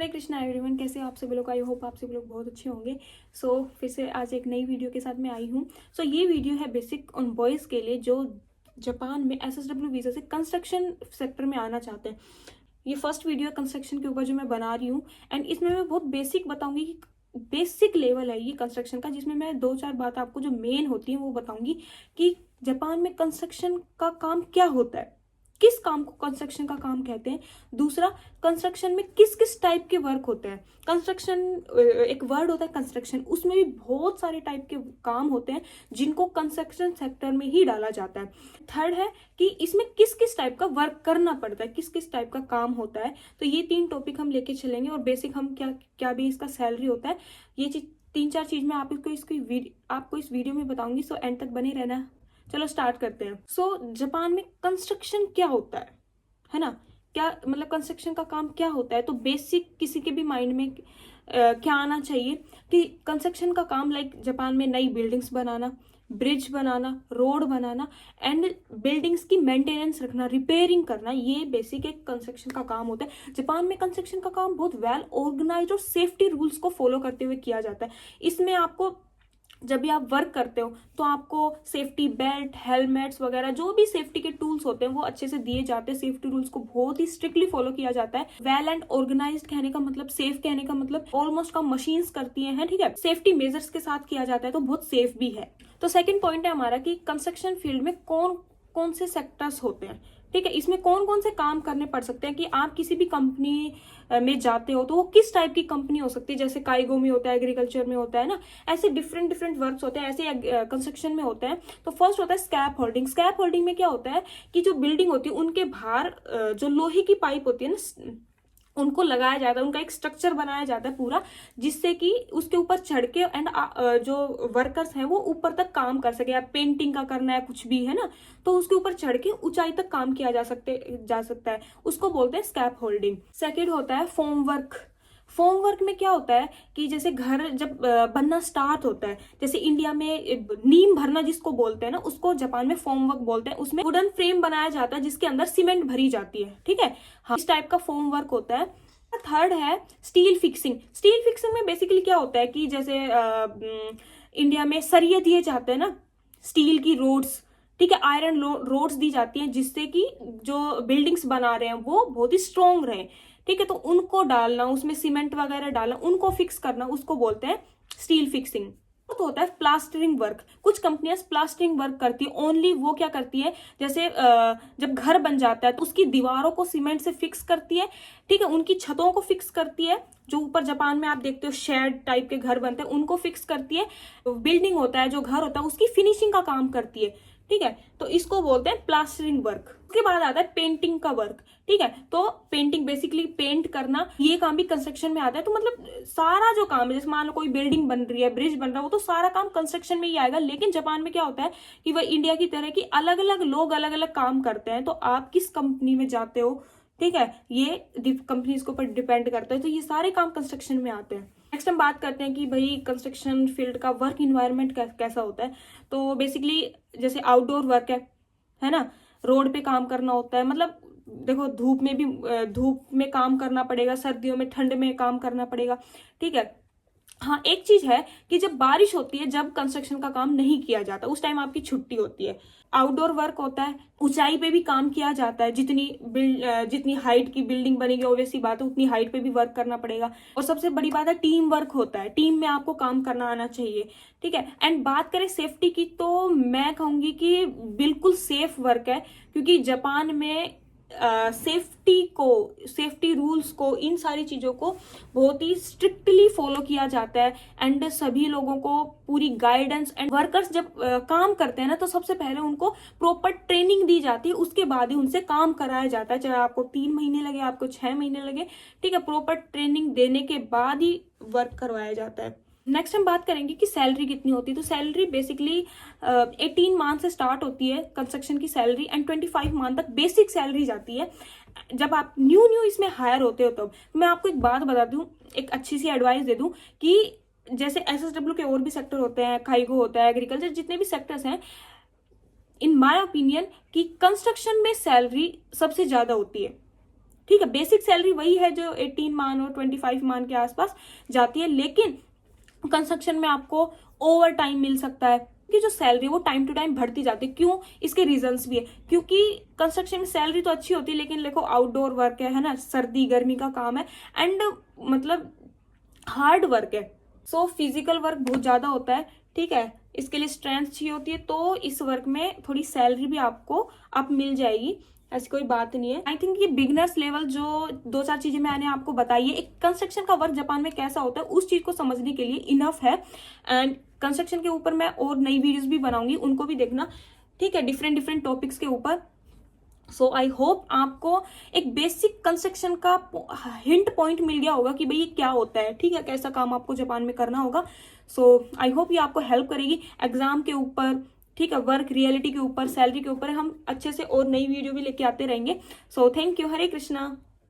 हरे Krishna everyone, कैसे हो आप सभी लोग। आई होप आप सभी लोग बहुत अच्छे होंगे। सो फिर से आज एक नई वीडियो के साथ मैं आई हूँ। सो ये वीडियो है बेसिक उन बॉयज़ के लिए जो जापान में SSW वीज़ा से कंस्ट्रक्शन सेक्टर में आना चाहते हैं। ये फर्स्ट वीडियो है कंस्ट्रक्शन के ऊपर जो मैं बना रही हूँ, एंड इसमें मैं बहुत बेसिक बताऊंगी कि बेसिक लेवल है ये कंस्ट्रक्शन का, जिसमें मैं दो चार बात आपको जो मेन होती है वो बताऊंगी कि जापान में कंस्ट्रक्शन का काम क्या होता है, किस काम को कंस्ट्रक्शन का काम कहते हैं। दूसरा, कंस्ट्रक्शन में किस किस टाइप के वर्क होते हैं। कंस्ट्रक्शन एक वर्ड होता है कंस्ट्रक्शन, उसमें भी बहुत सारे टाइप के काम होते हैं जिनको कंस्ट्रक्शन सेक्टर में ही डाला जाता है। थर्ड है कि इसमें किस किस टाइप का वर्क करना पड़ता है, किस किस टाइप का काम होता है। तो ये तीन टॉपिक हम लेके चलेंगे, और बेसिक हम क्या क्या भी इसका सैलरी होता है, ये चीज तीन चार चीज मैं आपको इस वीडियो में बताऊंगी। सो एंड तक बने रहना। चलो स्टार्ट करते हैं। सो जापान में कंस्ट्रक्शन क्या होता है ना, क्या मतलब कंस्ट्रक्शन का काम क्या होता है। तो बेसिक किसी के भी माइंड में क्या आना चाहिए कि कंस्ट्रक्शन का काम लाइक जापान में नई buildings banana, bridge banana, road banana, and buildings की मेंटेनेंस रखना, रिपेयरिंग करना, ये बेसिक एक कंस्ट्रक्शन का काम होता है। जापान में कंस्ट्रक्शन का काम बहुत वेल ऑर्गेनाइज और सेफ्टी रूल्स को फॉलो करते हुए किया जाता है। इसमें आपको जब भी आप वर्क करते हो तो आपको सेफ्टी बेल्ट, हेलमेट्स वगैरह जो भी सेफ्टी के टूल्स होते हैं वो अच्छे से दिए जाते हैं। सेफ्टी रूल्स को बहुत ही स्ट्रिक्टली फॉलो किया जाता है। वेल एंड ऑर्गेनाइज्ड कहने का मतलब, सेफ कहने का मतलब ऑलमोस्ट काम मशीन्स करती हैं, ठीक है। सेफ्टी मेजर्स के साथ किया जाता है तो बहुत सेफ भी है। तो सेकेंड पॉइंट है हमारा कि कंस्ट्रक्शन फील्ड में कौन कौन से सेक्टर्स होते हैं, ठीक है। इसमें कौन कौन से काम करने पड़ सकते हैं कि आप किसी भी कंपनी में जाते हो तो वो किस टाइप की कंपनी हो सकती है। जैसे काइगो में होता है, एग्रीकल्चर में होता है ना, ऐसे डिफरेंट डिफरेंट वर्क्स होते हैं, ऐसे कंस्ट्रक्शन में होता है। तो फर्स्ट होता है स्कैप होल्डिंग। स्कैप होल्डिंग में क्या होता है कि जो बिल्डिंग होती है उनके बाहर जो लोहे की पाइप होती है ना, उनको लगाया जाता है, उनका एक स्ट्रक्चर बनाया जाता है पूरा, जिससे कि उसके ऊपर चढ़ के एंड जो वर्कर्स हैं वो ऊपर तक काम कर सके। या पेंटिंग का करना है, कुछ भी है ना, तो उसके ऊपर चढ़ के ऊंचाई तक काम किया जा सकता है, उसको बोलते हैं स्कैप होल्डिंग। सेकेंड होता है फोम वर्क। फोम वर्क में क्या होता है कि जैसे घर जब बनना स्टार्ट होता है, जैसे इंडिया में नींव भरना जिसको बोलते हैं ना, उसको जापान में फोम वर्क बोलते हैं। उसमें वुडन फ्रेम बनाया जाता है जिसके अंदर सीमेंट भरी जाती है, ठीक है। हाँ, इस टाइप का फोम वर्क होता है। थर्ड है स्टील फिक्सिंग। स्टील फिक्सिंग में बेसिकली क्या होता है कि जैसे इंडिया में सरिये दिए जाते हैं ना, स्टील की रोड्स, ठीक है, आयरन रोड्स दी जाती हैं जिससे कि जो बिल्डिंग्स बना रहे हैं वो बहुत ही स्ट्रॉन्ग रहे, ठीक है। तो उनको डालना, उसमें सीमेंट वगैरह डालना, उनको फिक्स करना, उसको बोलते हैं स्टील फिक्सिंग। तो होता है प्लास्टरिंग वर्क। कुछ कंपनियां प्लास्टरिंग वर्क करती है, ओनली वो क्या करती है, जैसे जब घर बन जाता है तो उसकी दीवारों को सीमेंट से फिक्स करती है, ठीक है, उनकी छतों को फिक्स करती है। जो ऊपर जापान में आप देखते हो शेड टाइप के घर बनते हैं उनको फिक्स करती है। बिल्डिंग होता है, जो घर होता है, उसकी फिनिशिंग का काम करती है, ठीक है। तो इसको बोलते हैं प्लास्टरिंग वर्क। उसके बाद आता है पेंटिंग का वर्क, ठीक है। तो पेंटिंग बेसिकली पेंट करना, ये काम भी कंस्ट्रक्शन में आता है। तो मतलब सारा जो काम है, जैसे मान लो कोई बिल्डिंग बन रही है, ब्रिज बन रहा है, वो तो सारा काम कंस्ट्रक्शन में ही आएगा। लेकिन जापान में क्या होता है कि वह इंडिया की तरह की अलग अलग लोग अलग अलग काम करते हैं। तो आप किस कंपनी में जाते हो, ठीक है, ये कंपनीज के ऊपर डिपेंड करता है। तो ये सारे काम कंस्ट्रक्शन में आते हैं। नेक्स्ट हम बात करते हैं कि भाई कंस्ट्रक्शन फील्ड का वर्क इन्वायरमेंट कैसा होता है। तो बेसिकली जैसे आउटडोर वर्क है ना, रोड पे काम करना होता है। मतलब देखो, धूप में काम करना पड़ेगा, सर्दियों में ठंड में काम करना पड़ेगा, ठीक है। हाँ, एक चीज है कि जब बारिश होती है, जब कंस्ट्रक्शन का काम नहीं किया जाता, उस टाइम आपकी छुट्टी होती है। आउटडोर वर्क होता है, ऊंचाई पे भी काम किया जाता है। जितनी हाइट की बिल्डिंग बनेगी, ऑब्वियसली बात है उतनी हाइट पे भी वर्क करना पड़ेगा। और सबसे बड़ी बात है टीम वर्क होता है, टीम में आपको काम करना आना चाहिए, ठीक है। एंड बात करें सेफ्टी की, तो मैं कहूंगी कि बिल्कुल सेफ वर्क है, क्योंकि जापान में सेफ्टी रूल्स को, इन सारी चीजों को बहुत ही स्ट्रिक्टली फॉलो किया जाता है। एंड सभी लोगों को पूरी गाइडेंस, एंड वर्कर्स जब काम करते हैं ना, तो सबसे पहले उनको प्रॉपर ट्रेनिंग दी जाती है, उसके बाद ही उनसे काम कराया जाता है। चाहे आपको 3 महीने लगे, आपको 6 महीने लगे, ठीक है, प्रॉपर ट्रेनिंग देने के बाद ही वर्क करवाया जाता है। नेक्स्ट हम बात करेंगे कि सैलरी कितनी होती है। तो सैलरी बेसिकली 18 मंथ से स्टार्ट होती है कंस्ट्रक्शन की सैलरी, एंड 25 मंथ तक बेसिक सैलरी जाती है। जब आप न्यू इसमें हायर होते हो, तो मैं आपको एक बात बता दूं, एक अच्छी सी एडवाइस दे दूं कि जैसे SSW के और भी सेक्टर होते हैं, काइगो होता है, एग्रीकल्चर, जितने भी सेक्टर्स हैं, इन माय ओपिनियन कि कंस्ट्रक्शन में सैलरी सबसे ज्यादा होती है, ठीक है, बेसिक सैलरी वही है जो 18 मान और 25 मान के आसपास जाती है, लेकिन कंस्ट्रक्शन में आपको ओवर टाइम मिल सकता है कि जो सैलरी वो टाइम टू टाइम बढ़ती जाती है। क्यों? इसके रीजंस भी है, क्योंकि कंस्ट्रक्शन में सैलरी तो अच्छी होती है, लेकिन देखो आउटडोर वर्क है ना, सर्दी गर्मी का काम है, एंड मतलब हार्ड वर्क है। सो फिजिकल वर्क बहुत ज्यादा होता है, ठीक है, इसके लिए स्ट्रेंथ चाहिए होती है, तो इस वर्क में थोड़ी सैलरी भी आपको अब मिल जाएगी, ऐसी कोई बात नहीं है। आई थिंक ये बिगनर्स लेवल जो 2-4 चीजें मैंने आपको बताई है, एक कंस्ट्रक्शन का वर्क जापान में कैसा होता है उस चीज को समझने के लिए इनफ है। एंड कंस्ट्रक्शन के ऊपर मैं और नई वीडियोस भी बनाऊंगी, उनको भी देखना, ठीक है, डिफरेंट डिफरेंट टॉपिक्स के ऊपर। सो आई होप आपको एक बेसिक कंस्ट्रक्शन का हिंट पॉइंट मिल गया होगा कि भाई ये क्या होता है, ठीक है, कैसा काम आपको जापान में करना होगा। सो आई होप ये आपको हेल्प करेगी एग्जाम के ऊपर, ठीक है, वर्क रियलिटी के ऊपर, सैलरी के ऊपर हम अच्छे से और नई वीडियो भी लेके आते रहेंगे। So thank you, Hare Krishna.